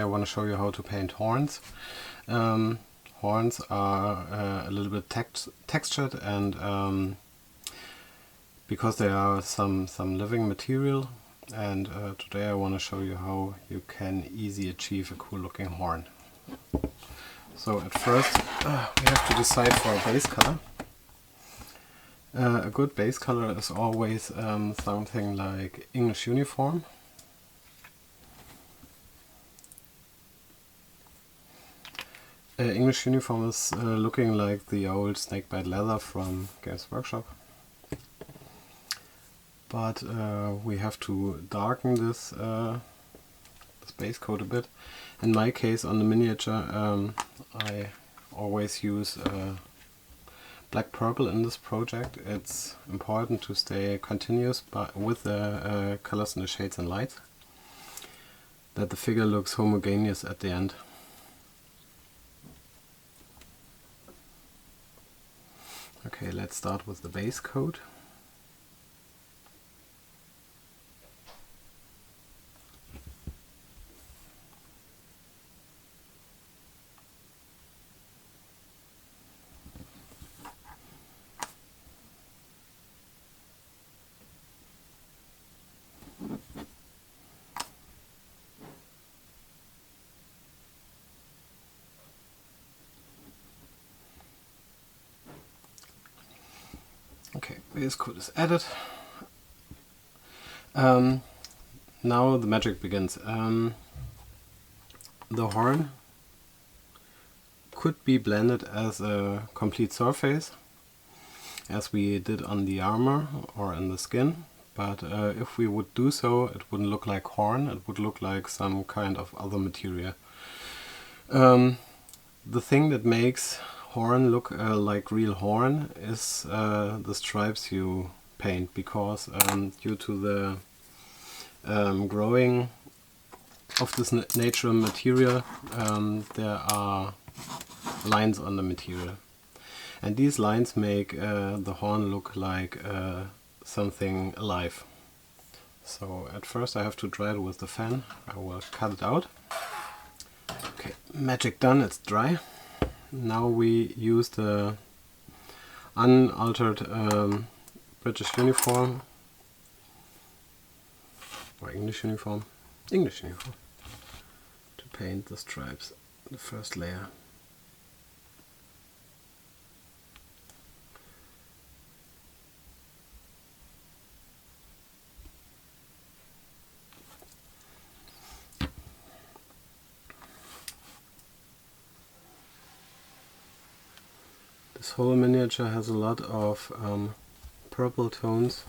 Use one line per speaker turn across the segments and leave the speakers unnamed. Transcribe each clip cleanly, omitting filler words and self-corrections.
I want to show you how to paint horns. Horns are a little bit textured, and because they are some living material, and today I want to show you how you can easily achieve a cool looking horn. So at first we have to decide for a base color. A good base color is always something like English uniform. English uniform is looking like the old snakebite leather from Games Workshop. But we have to darken this base coat a bit. In my case, on the miniature, I always use black purple in this project. It's important to stay continuous with the colors and the shades and lights, that the figure looks homogeneous at the end. Okay, let's start with the base coat. Okay, base coat is added. Now the magic begins. The horn could be blended as a complete surface, as we did on the armor or in the skin, but if we would do so, it wouldn't look like horn, it would look like some kind of other material. The thing that makes horn look like real horn is the stripes you paint, because due to the growing of this natural material, there are lines on the material, and these lines make the horn look like something alive. So at first I have to dry it with the fan. I will cut it out. Okay, magic done, it's dry. Now we use the unaltered British uniform, or English uniform, to paint the stripes, the first layer. This whole miniature has a lot of purple tones,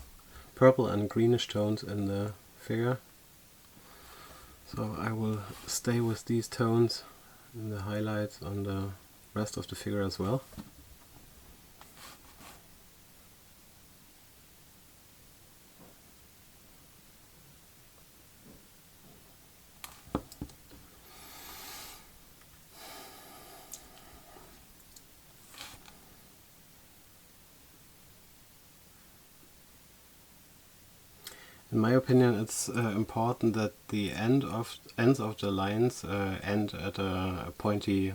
purple and greenish tones in the figure. So I will stay with these tones in the highlights on the rest of the figure as well. In my opinion, it's important that the ends of the lines end at a pointy,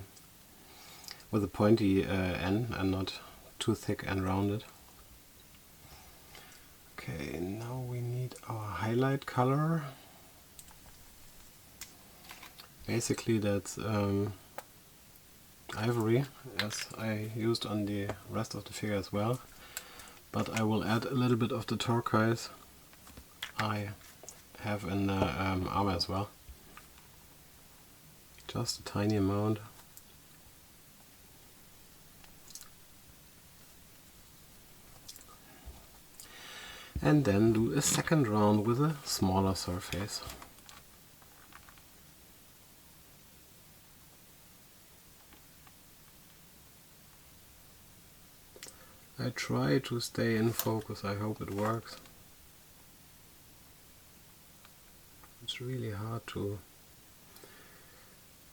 with a pointy end, and not too thick and rounded. Okay, now we need our highlight color. Basically that's ivory, as I used on the rest of the figure as well, but I will add a little bit of the turquoise I have in the armor as well. Just a tiny amount. And then do a second round with a smaller surface. I try to stay in focus, I hope it works. It's really hard to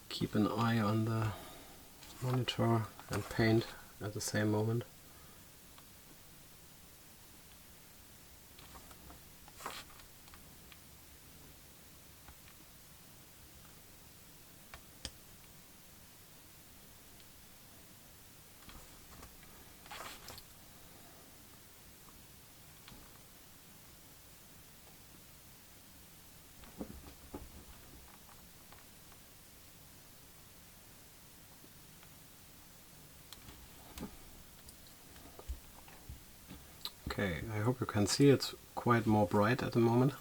keep an eye on the monitor and paint at the same moment. Okay, I hope you can see it's quite more bright at the moment.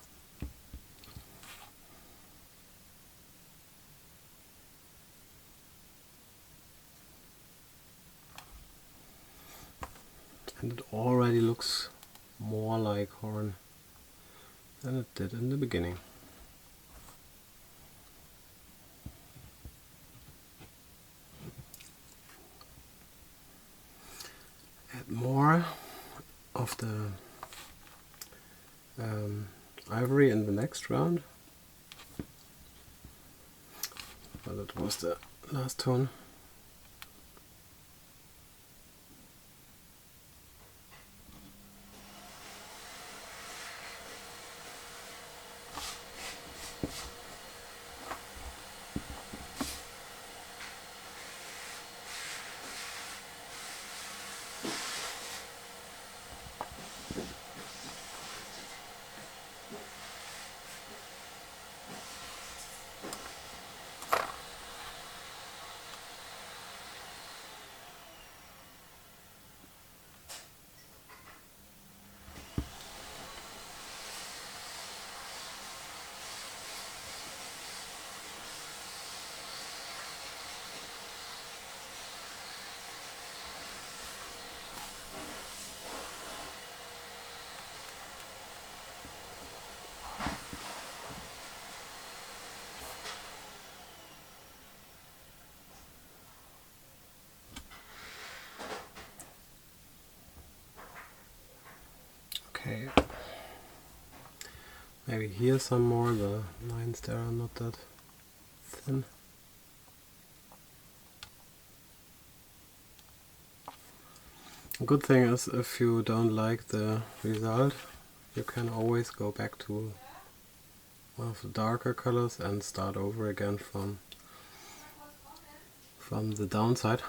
And it already looks more like horn than it did in the beginning. Add more of the ivory in the next round. But that was the last tone. Okay, maybe here some more, the lines there are not that thin. A good thing is, if you don't like the result, you can always go back to one of the darker colors and start over again from the downside.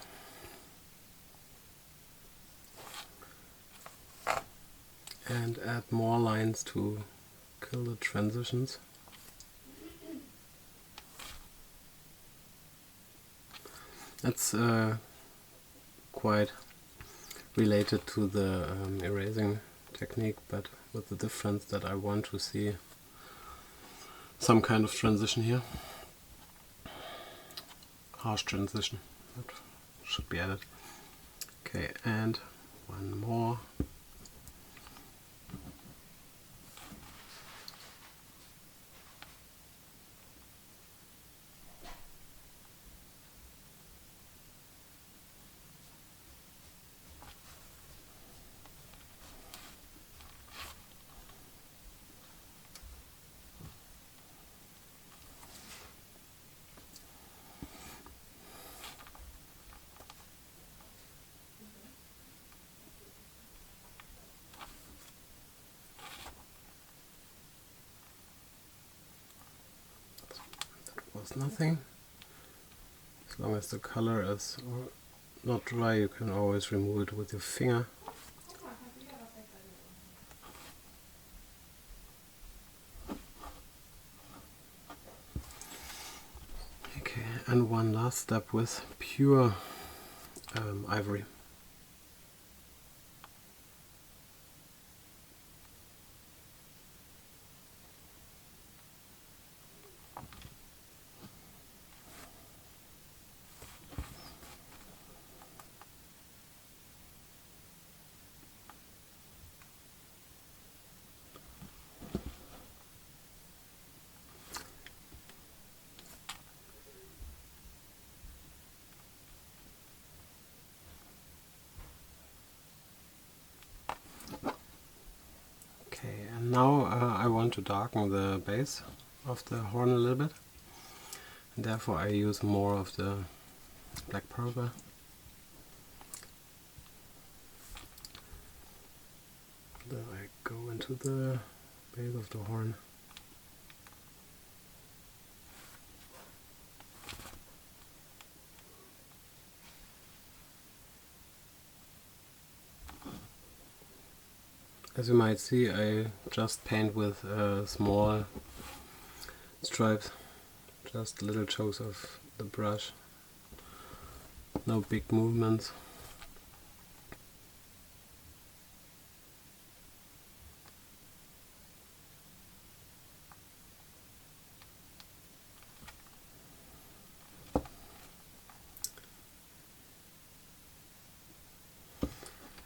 And add more lines to kill the transitions. That's quite related to the erasing technique, but with the difference that I want to see some kind of transition here. Harsh transition, that should be added. Okay, and one more. Was nothing. As long as the color is not dry, you can always remove it with your finger. Okay, and one last step with pure ivory. Okay, and now I want to darken the base of the horn a little bit, and therefore I use more of the black purple. Then I go into the base of the horn. As you might see, I just paint with small stripes, just little strokes of the brush, no big movements.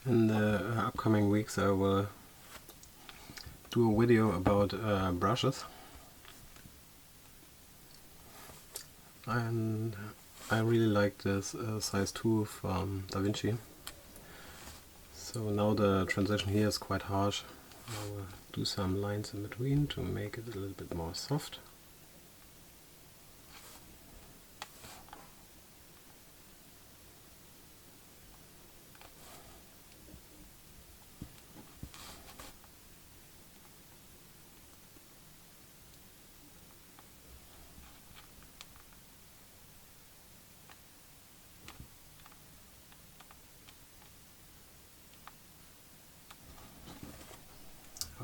In the upcoming weeks I will do a video about brushes, and I really like this size 2 from Da Vinci. So now the transition here is quite harsh. I will do some lines in between to make it a little bit more soft.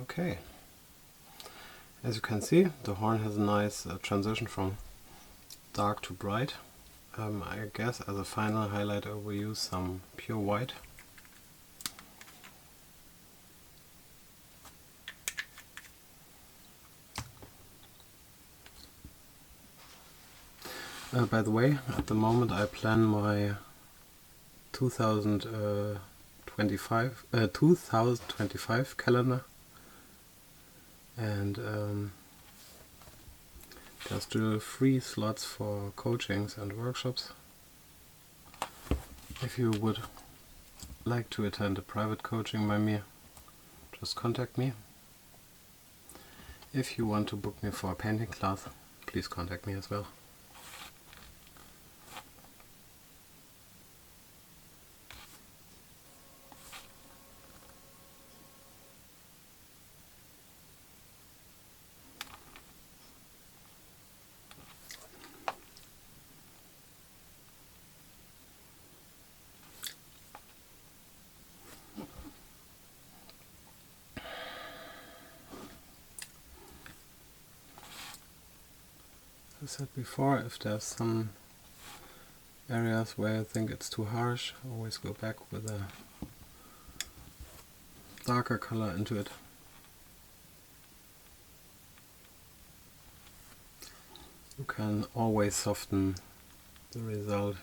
Okay, as you can see, the horn has a nice transition from dark to bright. I guess as a final highlight I will use some pure white. By the way, at the moment I plan my 2025 calendar, and there are still free slots for coachings and workshops. If you would like to attend a private coaching by me, just contact me. If you want to book me for a painting class, please contact me as well. As I said before, if there's some areas where I think it's too harsh, I always go back with a darker color into it. You can always soften the result.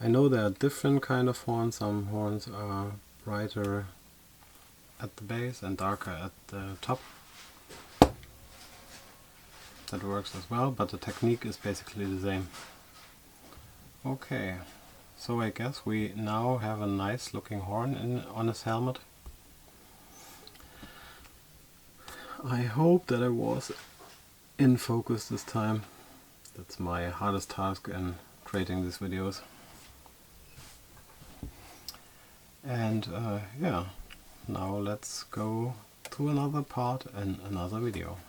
I know there are different kind of horns. Some horns are brighter at the base and darker at the top. That works as well, but the technique is basically the same. Okay, so I guess we now have a nice looking horn on his helmet. I hope that I was in focus this time. That's my hardest task in creating these videos. And yeah, now let's go to another part in another video.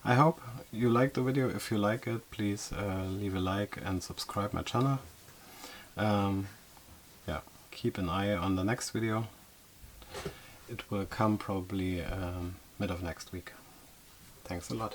I hope you liked the video. If you like it, please leave a like and subscribe my channel. Yeah, keep an eye on the next video. It will come probably mid of next week. Thanks a lot.